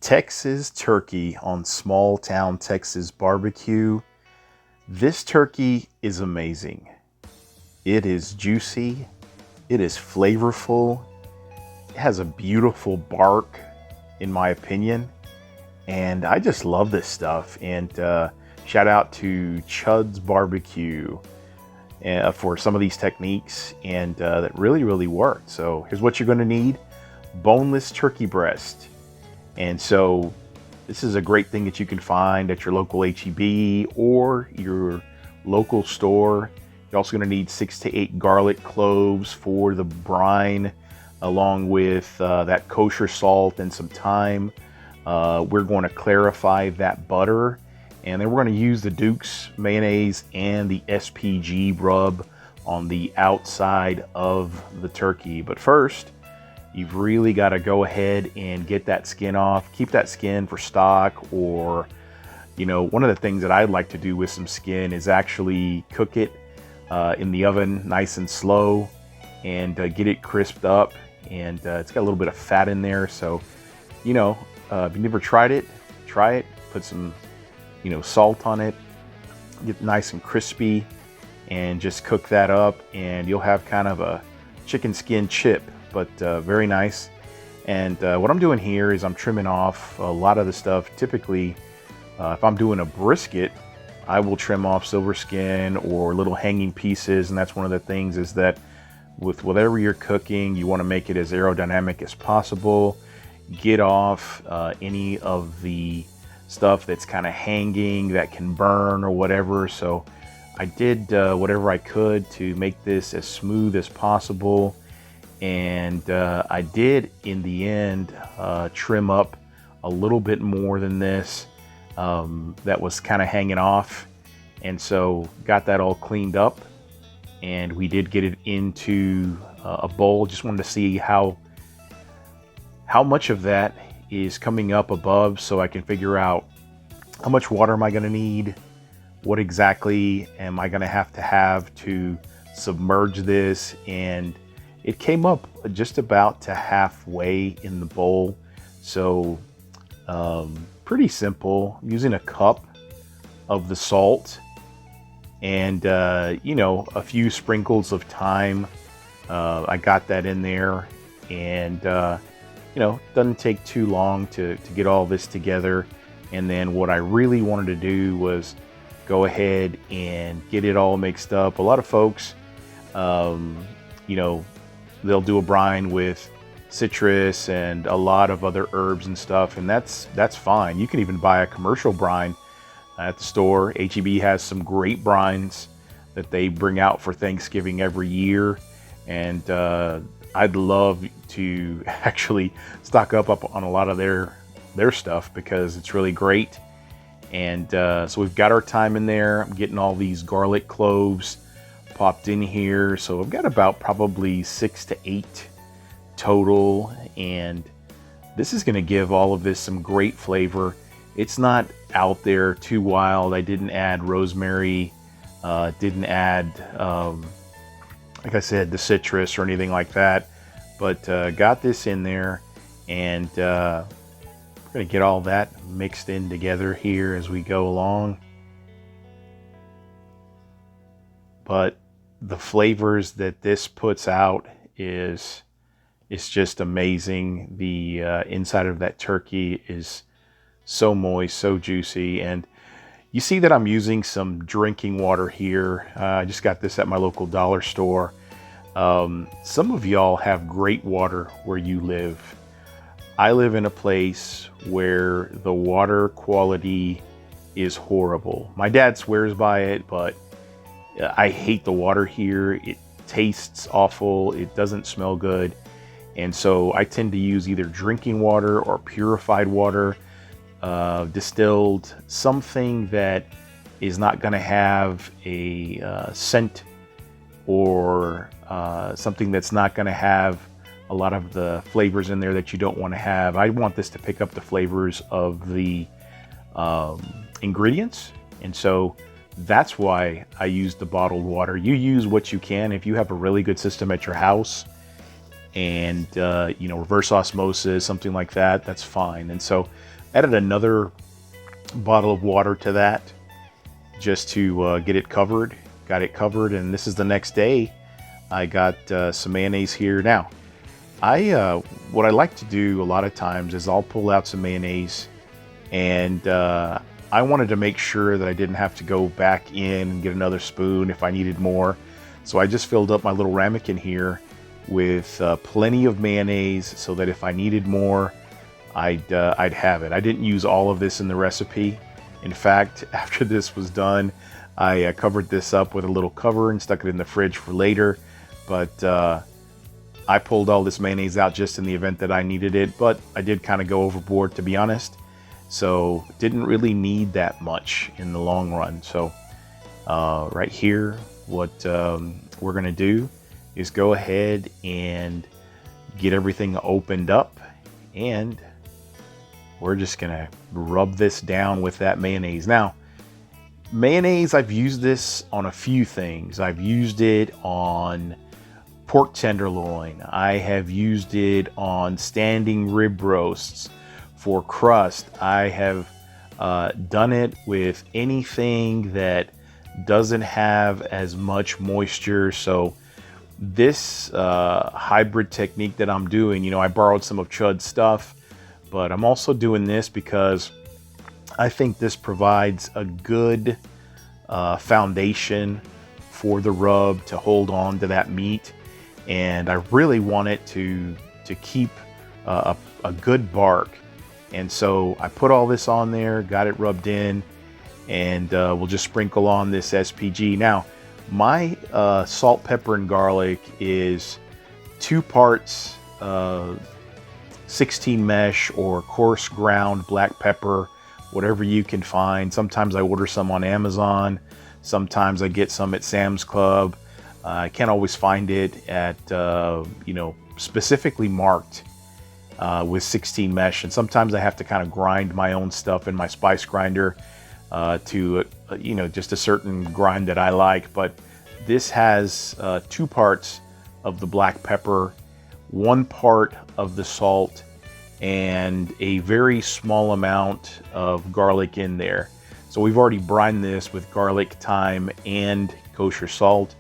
Texas turkey on small town Texas barbecue. This turkey is amazing. It is juicy. It is flavorful. It has a beautiful bark, in my opinion. And I just love this stuff. And shout out to Chud's Barbecue for some of these techniques. And that really worked. So here's what you're going to need. Boneless turkey breast. And so this is a great thing that you can find at your local HEB or your local store. You're also going to need 6 to 8 garlic cloves for the brine, along with that kosher salt and some thyme. We're going to clarify that butter, and then we're going to use the Duke's mayonnaise and the SPG rub on the outside of the turkey. But first, you've really got to go ahead and get that skin off. Keep that skin for stock, or, you know, one of the things that I'd like to do with some skin is actually cook it in the oven nice and slow and get it crisped up. And it's got a little bit of fat in there. So, you know, if you've never tried it, try it. Put some, you know, salt on it. Get nice and crispy and just cook that up. And you'll have kind of a chicken skin chip, but very nice. And what I'm doing here is I'm trimming off a lot of the stuff. Typically, if I'm doing a brisket, I will trim off silver skin or little hanging pieces. And that's one of the things, is that with whatever you're cooking, you want to make it as aerodynamic as possible. Get off any of the stuff that's kind of hanging that can burn or whatever. So I did whatever I could to make this as smooth as possible. And I did, in the end, trim up a little bit more than this that was kind of hanging off. And so got that all cleaned up. And we did get it into a bowl. Just wanted to see how much of that is coming up above, so I can figure out how much water am I going to need, what exactly am I going to have to submerge this. And it came up just about to halfway in the bowl. So pretty simple. I'm using a cup of the salt and you know, a few sprinkles of thyme. I got that in there, and you know, doesn't take too long to get all this together. And then what I really wanted to do was go ahead and get it all mixed up. A lot of folks, you know, they'll do a brine with citrus and a lot of other herbs and stuff, and that's fine. You can even buy a commercial brine at the store. HEB has some great brines that they bring out for Thanksgiving every year, and I'd love to actually stock up on a lot of their stuff, because it's really great. And so we've got our thyme in there. I'm getting all these garlic cloves popped in here. So I've got about probably 6 to 8 total. And this is going to give all of this some great flavor. It's not out there too wild. I didn't add rosemary, didn't add, like I said, the citrus or anything like that. But got this in there, and we're going to get all that mixed in together here as we go along. But the flavors that this puts out is just amazing. The inside of that turkey is so moist, so juicy. And you see that I'm using some drinking water here. I just got this at my local dollar store. Some of y'all have great water where you live. I live in a place where the water quality is horrible. My dad swears by it, but I hate the water here. It tastes awful. It doesn't smell good. And so I tend to use either drinking water or purified water, distilled, something that is not going to have a scent, or something that's not going to have a lot of the flavors in there that you don't want to have. I want this to pick up the flavors of the ingredients. And so that's why I use the bottled water. You use what you can. If you have a really good system at your house, and you know, reverse osmosis, something like that, that's fine. And so added another bottle of water to that just to get it covered. Got it covered, and this is the next day. I got some mayonnaise here. Now, what I like to do a lot of times is I'll pull out some mayonnaise, and I wanted to make sure that I didn't have to go back in and get another spoon if I needed more. So I just filled up my little ramekin here with plenty of mayonnaise, so that if I needed more, I'd have it. I didn't use all of this in the recipe. In fact, after this was done, I covered this up with a little cover and stuck it in the fridge for later. But I pulled all this mayonnaise out just in the event that I needed it, but I did kind of go overboard, to be honest. So didn't really need that much in the long run. So right here, what we're gonna do is go ahead and get everything opened up, and we're just gonna rub this down with that mayonnaise. Now, mayonnaise, I've used this on a few things. I've used it on pork tenderloin. I have used it on standing rib roasts for crust. I have done it with anything that doesn't have as much moisture. So this hybrid technique that I'm doing, you know, I borrowed some of Chud's stuff, but I'm also doing this because I think this provides a good foundation for the rub to hold on to that meat. And I really want it to keep a good bark. And so I put all this on there, got it rubbed in, and we'll just sprinkle on this SPG. Now, my salt, pepper, and garlic is 2 parts 16 mesh or coarse ground black pepper, whatever you can find. Sometimes I order some on Amazon. Sometimes I get some at Sam's Club. I can't always find it at, you know, specifically marked with 16 mesh. And sometimes I have to kind of grind my own stuff in my spice grinder to, you know, just a certain grind that I like. But this has 2 parts of the black pepper, 1 part of the salt, and a very small amount of garlic in there. So we've already brined this with garlic, thyme, and kosher salt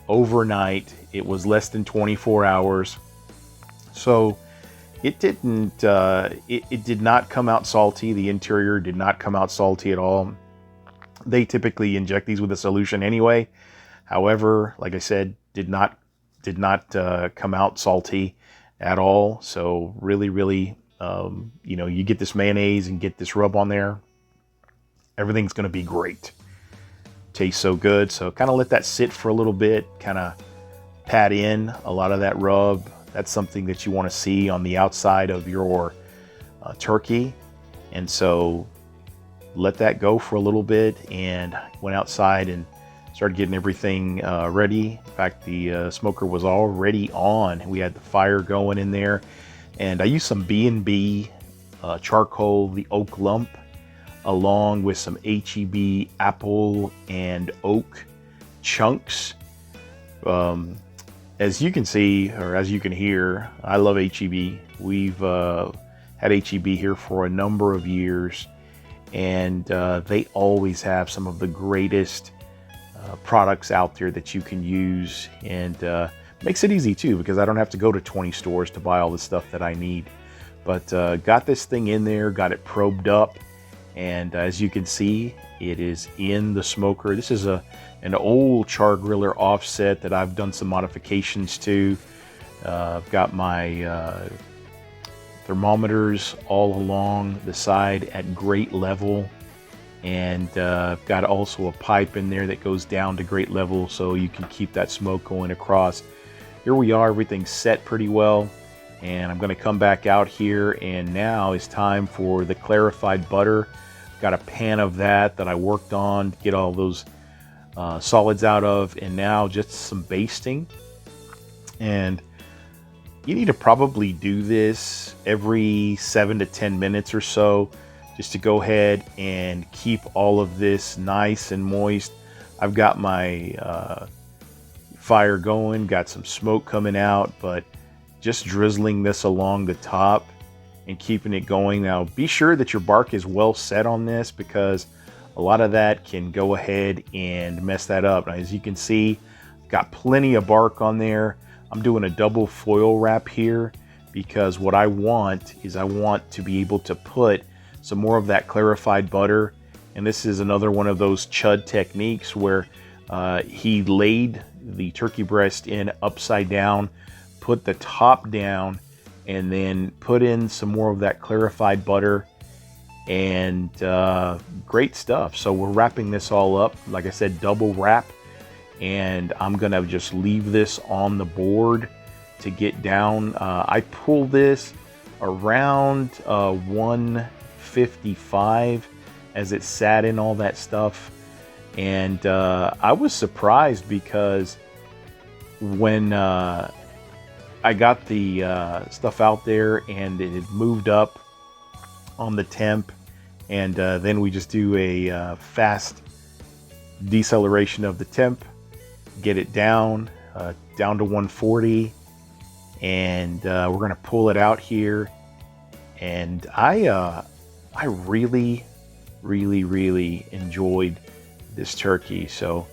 overnight. It was less than 24 hours. So it didn't, it did not come out salty. The interior did not come out salty at all. They typically inject these with a solution anyway. However, like I said, did not come out salty at all. So really, you know, you get this mayonnaise and get this rub on there, everything's going to be great. Tastes so good. So kind of let that sit for a little bit, kind of pat in a lot of that rub. That's something that you want to see on the outside of your turkey. And so let that go for a little bit, and went outside and started getting everything ready. In fact, the smoker was already on. We had the fire going in there, and I used some B&B charcoal, the oak lump, along with some HEB apple and oak chunks. As you can see, or as you can hear, I love HEB. We've had HEB here for a number of years, and they always have some of the greatest products out there that you can use, and makes it easy too, because I don't have to go to 20 stores to buy all the stuff that I need. But got this thing in there, got it probed up, and as you can see, it is in the smoker. This is an old Char-Griller offset that I've done some modifications to. I've got my thermometers all along the side at grate level, and I've got also a pipe in there that goes down to grate level so you can keep that smoke going across. Here we are, everything's set pretty well, and I'm going to come back out here, and now it's time for the clarified butter. Got a pan of that I worked on to get all those solids out of, and now just some basting. And you need to probably do this every 7 to 10 minutes or so, just to go ahead and keep all of this nice and moist. I've got my fire going, got some smoke coming out, but just drizzling this along the top and keeping it going. Now be sure that your bark is well set on this, because a lot of that can go ahead and mess that up. Now, as you can see, got plenty of bark on there. I'm doing a double foil wrap here because what I want is I want to be able to put some more of that clarified butter. And this is another one of those chud techniques where he laid the turkey breast in upside down, put the top down, and then put in some more of that clarified butter, and great stuff. So we're wrapping this all up, like I said, double wrap, and I'm gonna just leave this on the board to get down. I pull this around 155 as it sat in all that stuff, and I was surprised because when I got the stuff out there and it had moved up on the temp, and then we just do a fast deceleration of the temp, get it down to 140, and we're gonna pull it out here. And I really enjoyed this turkey. So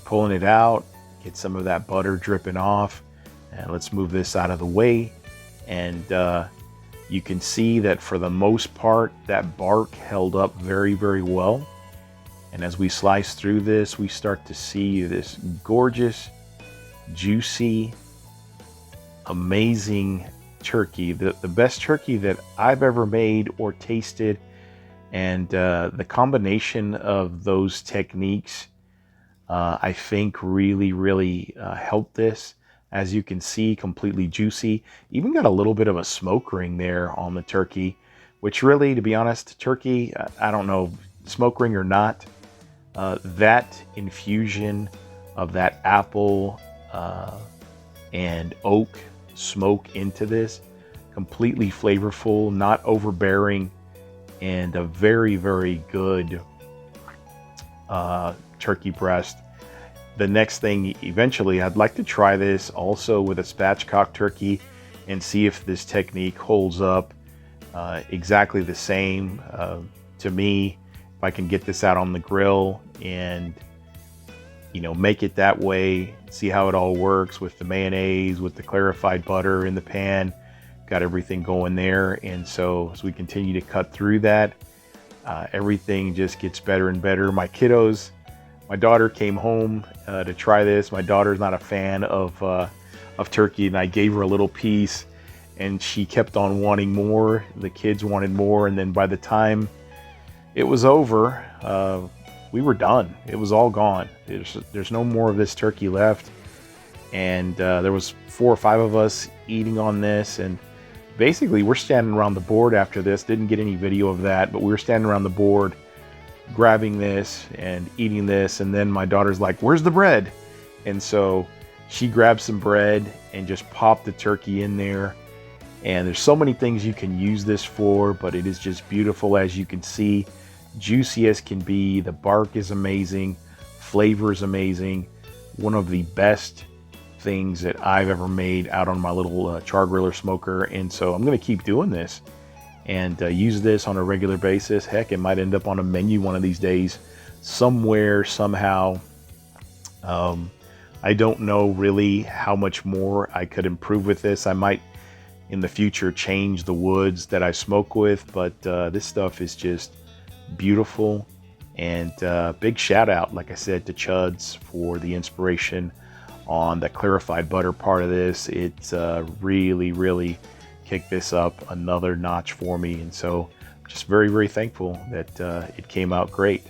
pulling it out, get some of that butter dripping off, and let's move this out of the way. And you can see that for the most part, that bark held up very well. And as we slice through this, we start to see this gorgeous, juicy, amazing turkey. The best turkey that I've ever made or tasted. And the combination of those techniques, I think really helped this. As you can see, completely juicy. Even got a little bit of a smoke ring there on the turkey, which really, to be honest, turkey, I don't know, smoke ring or not, that infusion of that apple and oak smoke into this, completely flavorful, not overbearing, and a very good turkey breast. The next thing, eventually, I'd like to try this also with a spatchcock turkey and see if this technique holds up exactly the same. To me, if I can get this out on the grill and, you know, make it that way, see how it all works with the mayonnaise, with the clarified butter in the pan, got everything going there. And so as we continue to cut through that, everything just gets better and better. My kiddos, my daughter came home to try this. My daughter's not a fan of turkey, and I gave her a little piece, and she kept on wanting more. The kids wanted more, and then by the time it was over, we were done. It was all gone. There's no more of this turkey left, and there was 4 or 5 of us eating on this, and basically we're standing around the board after this. Didn't get any video of that, but we were standing around the board grabbing this and eating this, and then my daughter's like, "Where's the bread?" And so she grabbed some bread and just popped the turkey in there. And there's so many things you can use this for, but it is just beautiful. As you can see, juicy as can be. The bark is amazing, flavor is amazing. One of the best things that I've ever made out on my little Char-Griller smoker. And so I'm going to keep doing this and use this on a regular basis. Heck, it might end up on a menu one of these days, somewhere, somehow. I don't know really how much more I could improve with this. I might in the future change the woods that I smoke with, but this stuff is just beautiful. And big shout out, like I said, to Chuds for the inspiration on the clarified butter part of this. It's really kicked this up another notch for me, and so I'm just very thankful that it came out great.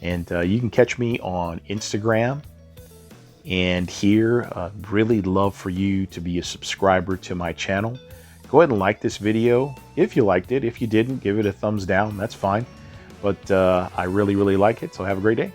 And you can catch me on Instagram and here. Really love for you to be a subscriber to my channel. Go ahead and like this video if you liked it. If you didn't, give it a thumbs down, that's fine, but I really like it. So have a great day.